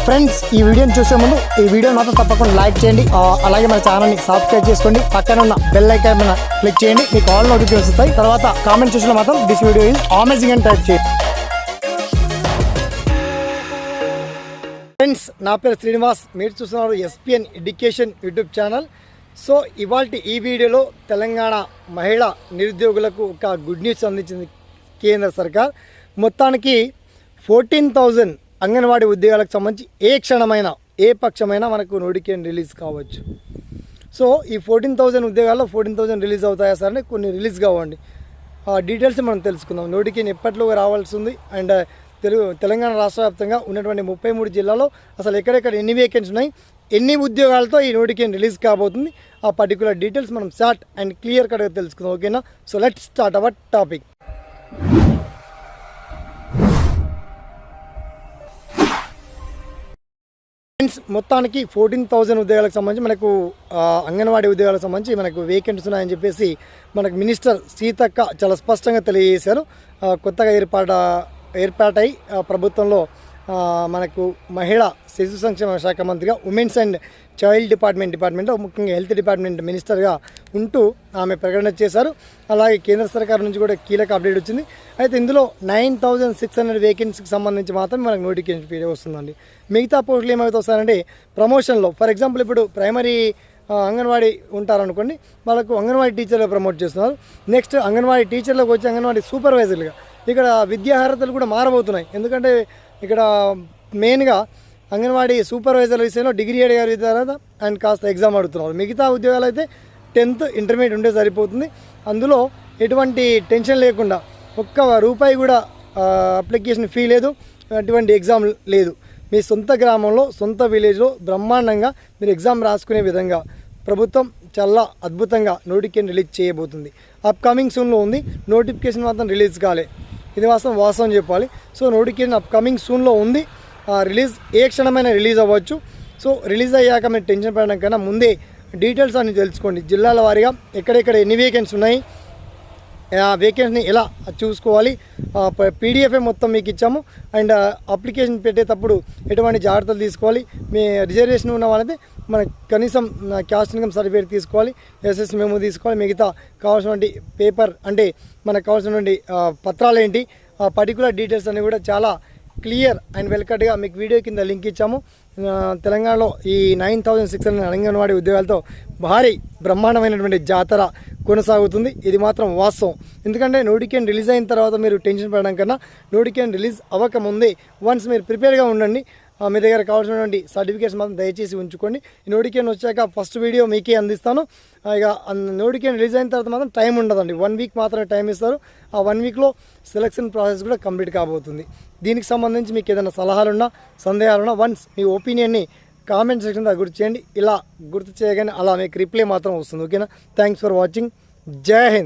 Friends, ఈ వీడియోని చూసే ముందు ఈ వీడియో మాత్రం తప్పకుండా లైక్ చేయండి, అలాగే మన ఛానల్ని సబ్స్క్రైబ్ చేసుకోండి. పక్కన ఉన్న బెల్ ఐకాన్ మీద క్లిక్ చేయండి, మీకు ఆల్ నోటిఫికేషన్స్ వస్తాయి. తర్వాత కామెంట్ సెక్షన్లో మాత్రం దిస్ వీడియో ఈజ్ అమేజింగ్ అని టైప్ చేయండి. ఫ్రెండ్స్, నా పేరు శ్రీనివాస్, మీరు చూస్తున్నారు SPN education YouTube channel. So ఇవాల్టి ఈ వీడియోలో తెలంగాణ మహిళా నిరుద్యోగులకు ఒక గుడ్ న్యూస్ అందించింది కేంద్ర సర్కార్. మొత్తానికి 14,000 అంగన్వాడీ ఉద్యోగాలకు సంబంధించి ఏ క్షణమైనా ఏ పక్షమైనా మనకు నోటిఫికేషన్ రిలీజ్ కావచ్చు. సో ఈ 14,000 ఉద్యోగాల్లో 14,000 రిలీజ్ అవుతాయా సార్? కొన్ని రిలీజ్ కావండి. డీటెయిల్స్ మనం తెలుసుకుందాం. నోటిఫికేషన్ ఎప్పట్లో రావాల్సి ఉంది అండ్ తెలంగాణ రాష్ట్ర వ్యాప్తంగా ఉన్నటువంటి 33 జిల్లాలో అసలు ఎక్కడెక్కడ ఎన్ని వేకెన్సీ ఉన్నాయి, ఎన్ని ఉద్యోగాలతో ఈ నోటిఫికేషన్ రిలీజ్ కాబోతుంది, ఆ పర్టికులర్ డీటెయిల్స్ మనం షార్ట్ అండ్ క్లియర్ కట్గా తెలుసుకుందాం. ఓకేనా? So let's start our topic. Friends, మొత్తానికి 14,000 ఉద్యోగాలకు సంబంధించి మనకు అంగన్వాడీ ఉద్యోగాలకు సంబంధించి మనకు వేకెన్సీస్ ఉన్నాయని చెప్పేసి మనకు మినిస్టర్ సీతక్క చాలా స్పష్టంగా తెలియజేశారు. కొత్తగా ఏర్పాటై ప్రభుత్వంలో మనకు మహిళా శిశు సంక్షేమ శాఖ మంత్రిగా ఉమెన్స్ అండ్ చైల్డ్ డిపార్ట్మెంట్లో ముఖ్యంగా హెల్త్ డిపార్ట్మెంట్ మినిస్టర్గా ఉంటూ ఆమె ప్రకటన చేశారు. అలాగే కేంద్ర సర్కార్ నుంచి కూడా కీలక అప్డేట్ వచ్చింది. అయితే ఇందులో 9,600 వేకెన్సీకి సంబంధించి మాత్రమే మనకు నోటిఫికేషన్ పీరియడ్ వస్తుందండి. మిగతా పోస్టులు ఏమైతే వస్తాయంటే ప్రమోషన్లో, ఫర్ ఎగ్జాంపుల్ ఇప్పుడు ప్రైమరీ అంగన్వాడీ ఉంటారనుకోండి, వాళ్ళకు అంగన్వాడీ టీచర్గా ప్రమోట్ చేస్తున్నారు. నెక్స్ట్ అంగన్వాడీ టీచర్లకు వచ్చి అంగన్వాడీ సూపర్వైజర్లుగా ఇక్కడ విద్యా అర్హతలు కూడా మారబోతున్నాయి. ఎందుకంటే ఇక్కడ మెయిన్గా అంగన్వాడీ సూపర్వైజర్ల విషయంలో డిగ్రీ అడిగారు విద్యా అర్హత అండ్ కాస్త ఎగ్జామ్ అడుగుతున్నారు. మిగతా ఉద్యోగాలు అయితే 10th ఇంటర్మీడియట్ ఉంటే సరిపోతుంది. అందులో ఎటువంటి టెన్షన్ లేకుండా ఒక్క రూపాయి కూడా అప్లికేషన్ ఫీ లేదు, అటువంటి ఎగ్జామ్ లేదు. మీ సొంత గ్రామంలో సొంత విలేజ్లో బ్రహ్మాండంగా మీరు ఎగ్జామ్ రాసుకునే విధంగా ప్రభుత్వం చాలా అద్భుతంగా నోటిఫికేషన్ రిలీజ్ చేయబోతుంది. అప్కమింగ్ సూన్లో ఉంది. నోటిఫికేషన్ మాత్రం రిలీజ్ కాలే, ఇది వాస్తవం చెప్పాలి. సో నోటిఫికేషన్ అప్కమింగ్ సూన్లో ఉంది. రిలీజ్ ఏ క్షణమైనా రిలీజ్ అవ్వచ్చు. సో రిలీజ్ అయ్యాక మీరు టెన్షన్ పడడం కన్నా ముందే డీటెయిల్స్ అన్ని తెలుసుకోండి. జిల్లాల వారీగా ఎక్కడెక్కడ ఎన్ని వేకెన్సీ ఉన్నాయి, వేకెన్సీని ఎలా చూసుకోవాలి, పీడిఎఫ్ మొత్తం మీకు ఇచ్చాము. అండ్ అప్లికేషన్ పెట్టేటప్పుడు ఎటువంటి జాగ్రత్తలు తీసుకోవాలి, మీ రిజర్వేషన్ ఉన్న వాళ్ళైతే మనకు కనీసం క్యాస్ట్ ఇన్కమ్ సర్టిఫికేట్ తీసుకోవాలి, ఎస్ఎస్ మెమో తీసుకోవాలి. మిగతా కావాల్సినటువంటి పేపర్ అంటే మనకు కావాల్సినటువంటి పత్రాలు ఏంటి, పర్టికులర్ డీటెయిల్స్ అన్నీ కూడా చాలా క్లియర్ అండ్ వెల్కట్గా మీకు వీడియో కింద లింక్ ఇచ్చాము. తెలంగాణలో ఈ 9,600 అంగన్వాడీ ఉద్యోగాలతో భారీ బ్రహ్మాండమైనటువంటి జాతర కొనసాగుతుంది. ఇది మాత్రం వాస్తవం. ఎందుకంటే నోటిఫికేషన్ రిలీజ్ అయిన తర్వాత మీరు టెన్షన్ పడడం కన్నా నోటిఫికేషన్ రిలీజ్ అవ్వకముందే వన్స్ మీరు ప్రిపేర్గా ఉండండి. మీ దగ్గర కావాల్సినటువంటి సర్టిఫికేట్స్ మాత్రం దయచేసి ఉంచుకోండి. ఈ నోటిఫికేషన్ వచ్చాక ఫస్ట్ వీడియో మీకే అందిస్తాను. ఇక నోటిఫికేషన్ రిలీజ్ అయిన తర్వాత మాత్రం టైం ఉండదండి, 1 వీక్ మాత్రమే టైం ఇస్తారు. ఆ 1 వీక్లో సెలక్షన్ ప్రాసెస్ కూడా కంప్లీట్ కాబోతుంది. దీనికి సంబంధించి మీకు ఏదైనా సలహాలున్నా సందేహాలున్నా వన్స్ మీ ఒపీనియన్ని కామెంట్ సెక్షన్ దగ్గర గుర్తు చేయండి. ఇలా గుర్తు చేయగానే అలా మీకు రిప్లై మాత్రం వస్తుంది. ఓకేనా? Thanks for watching. జై హింద్.